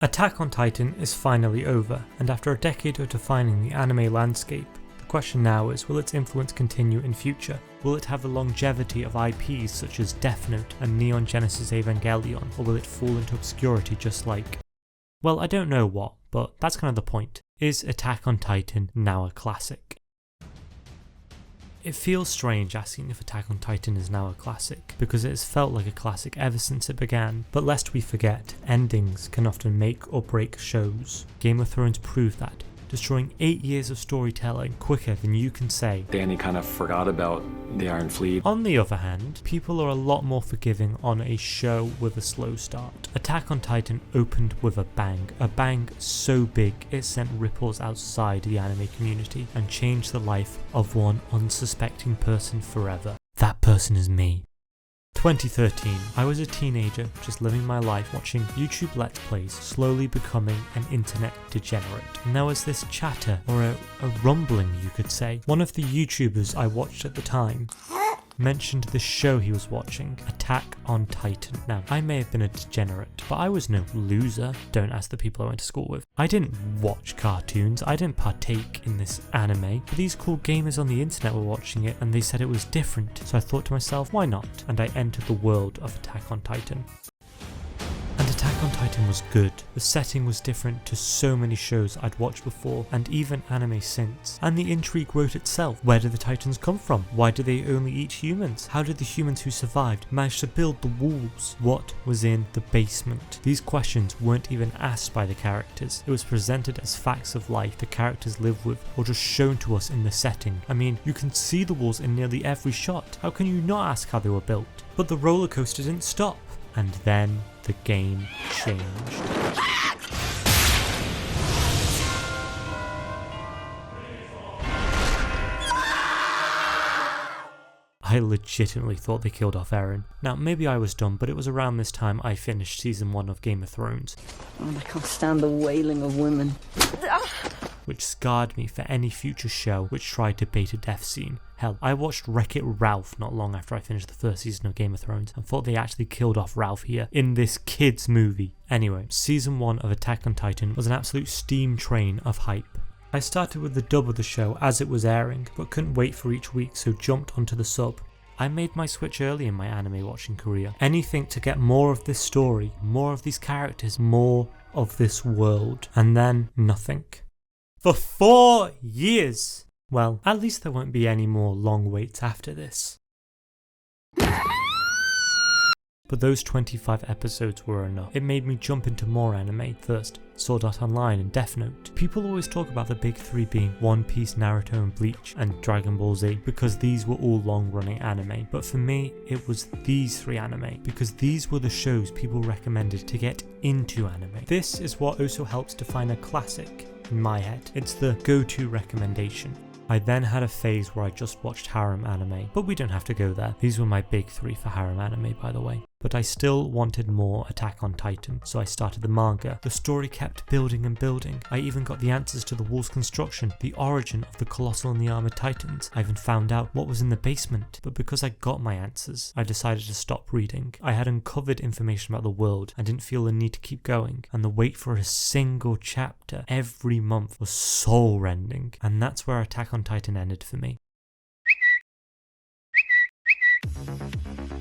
Attack on Titan is finally over, and after a decade of defining the anime landscape, the question now is, will its influence continue in future? Will it have the longevity of IPs such as Death Note and Neon Genesis Evangelion, or will it fall into obscurity just like... Well, I don't know what, but that's kind of the point. Is Attack on Titan now a classic? It feels strange asking if Attack on Titan is now a classic, because it has felt like a classic ever since it began, but lest we forget, endings can often make or break shows. Game of Thrones proved that, destroying 8 years of storytelling quicker than you can say. Dany kind of forgot about the Iron Fleet. On the other hand, people are a lot more forgiving on a show with a slow start. Attack on Titan opened with a bang so big it sent ripples outside the anime community and changed the life of one unsuspecting person forever. That person is me. 2013, I was a teenager just living my life watching YouTube Let's Plays, slowly becoming an internet degenerate. And there was this chatter, or a rumbling you could say. One of the YouTubers I watched at the time mentioned the show he was watching, Attack on Titan. Now, I may have been a degenerate, but I was no loser. Don't ask the people I went to school with. I didn't watch cartoons, I didn't partake in this anime, but these cool gamers on the internet were watching it and they said it was different, so I thought to myself, why not? And I entered the world of Attack on Titan. And Attack on Titan was good. The setting was different to so many shows I'd watched before, and even anime since. And the intrigue wrote itself. Where did the Titans come from? Why do they only eat humans? How did the humans who survived manage to build the walls? What was in the basement? These questions weren't even asked by the characters. It was presented as facts of life the characters live with, or just shown to us in the setting. I mean, you can see the walls in nearly every shot. How can you not ask how they were built? But the roller coaster didn't stop. And then the game changed. I legitimately thought they killed off Eren. Now, maybe I was dumb, but it was around this time I finished season 1 of Game of Thrones. Oh, I can't stand the wailing of women. Which scarred me for any future show which tried to bait a death scene. Hell, I watched Wreck-It Ralph not long after I finished the first season of Game of Thrones and thought they actually killed off Ralph here in this kids movie. Anyway, season 1 of Attack on Titan was an absolute steam train of hype. I started with the dub of the show as it was airing, but couldn't wait for each week, so jumped onto the sub. I made my switch early in my anime watching career. Anything to get more of this story, more of these characters, more of this world. And then nothing. For 4 years! Well, at least there won't be any more long waits after this. But those 25 episodes were enough. It made me jump into more anime. First, Sword Art Online and Death Note. People always talk about the big three being One Piece, Naruto and Bleach and Dragon Ball Z because these were all long-running anime. But for me, it was these 3 anime because these were the shows people recommended to get into anime. This is what also helps define a classic in my head. It's the go-to recommendation. I then had a phase where I just watched harem anime, but we don't have to go there. These were my big 3 for harem anime, by the way. But I still wanted more Attack on Titan, so I started the manga. The story kept building and building. I even got the answers to the wall's construction, the origin of the Colossal and the Armored Titans. I even found out what was in the basement. But because I got my answers, I decided to stop reading. I had uncovered information about the world and didn't feel the need to keep going. And the wait for a single chapter every month was soul-rending. And that's where Attack on Titan ended for me.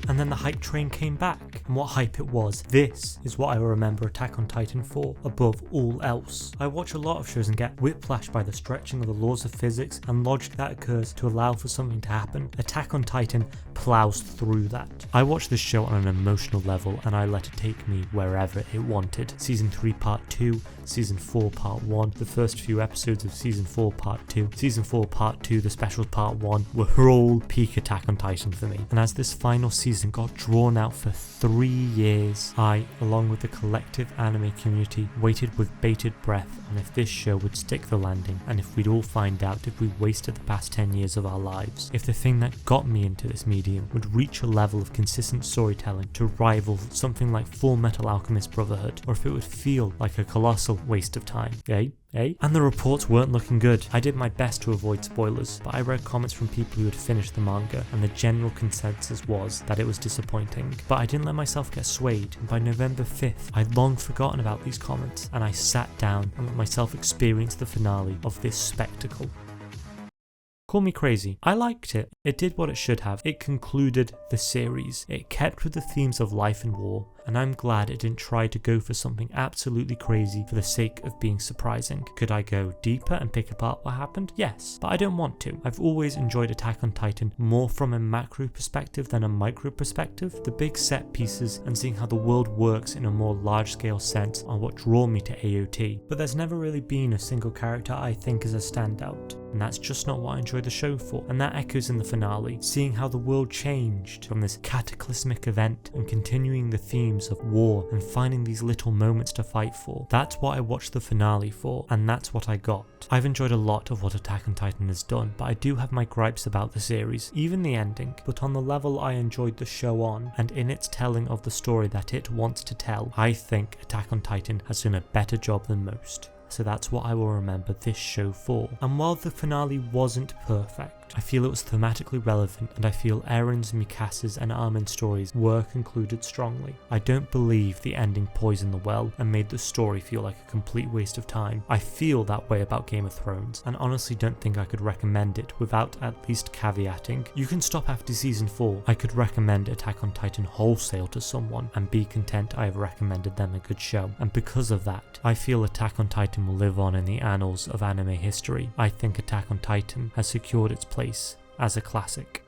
And then the hype train came back, and what hype it was. This is what I will remember Attack on Titan for, above all else. I watch a lot of shows and get whiplashed by the stretching of the laws of physics and logic that occurs to allow for something to happen. Attack on Titan plows through that. I watched this show on an emotional level and I let it take me wherever it wanted. Season 3 Part 2, Season 4 Part 1, the first few episodes of Season 4 Part 2, Season 4 Part 2, the specials Part 1 were all peak Attack on Titan for me. And as this final season got drawn out for 3 years, I, along with the collective anime community, waited with bated breath on if this show would stick the landing and if we'd all find out if we wasted the past 10 years of our lives, if the thing that got me into this medium would reach a level of consistent storytelling to rival something like Full Metal Alchemist Brotherhood, or if it would feel like a colossal waste of time. eh? And the reports weren't looking good. I did my best to avoid spoilers, but I read comments from people who had finished the manga, and the general consensus was that it was disappointing. But I didn't let myself get swayed, and by November 5th, I'd long forgotten about these comments, and I sat down and let myself experience the finale of this spectacle. Call me crazy. I liked it. It did what it should have. It concluded the series. It kept with the themes of life and war, and I'm glad it didn't try to go for something absolutely crazy for the sake of being surprising. Could I go deeper and pick apart what happened? Yes, but I don't want to. I've always enjoyed Attack on Titan more from a macro perspective than a micro perspective. The big set pieces and seeing how the world works in a more large scale sense are what draw me to AOT, but there's never really been a single character I think is a standout. And that's just not what I enjoy the show for. And that echoes in the finale, seeing how the world changed from this cataclysmic event and continuing the themes of war and finding these little moments to fight for. That's what I watched the finale for, and that's what I got. I've enjoyed a lot of what Attack on Titan has done, but I do have my gripes about the series, even the ending. But on the level I enjoyed the show on, and in its telling of the story that it wants to tell, I think Attack on Titan has done a better job than most. So that's what I will remember this show for. And while the finale wasn't perfect, I feel it was thematically relevant, and I feel Eren's, Mikasa's and Armin's stories were concluded strongly. I don't believe the ending poisoned the well and made the story feel like a complete waste of time. I feel that way about Game of Thrones, and honestly don't think I could recommend it without at least caveating. You can stop after season 4. I could recommend Attack on Titan wholesale to someone and be content I have recommended them a good show, and because of that, I feel Attack on Titan will live on in the annals of anime history. I think Attack on Titan has secured its place as a classic.